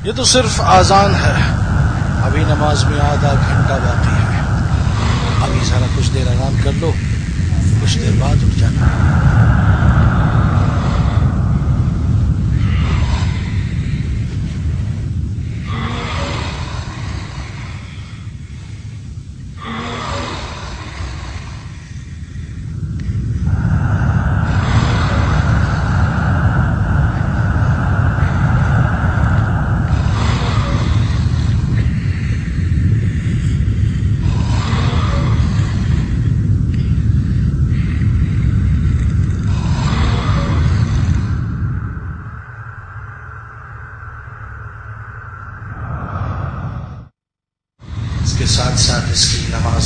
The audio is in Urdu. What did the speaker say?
یہ تو صرف آذان ہے، ابھی نماز میں آدھا گھنٹہ باقی ہے، ابھی ذرا کچھ دیر آرام کر لو، کچھ دیر بعد اٹھ جانا۔ اس کے ساتھ ساتھ اس کی نماز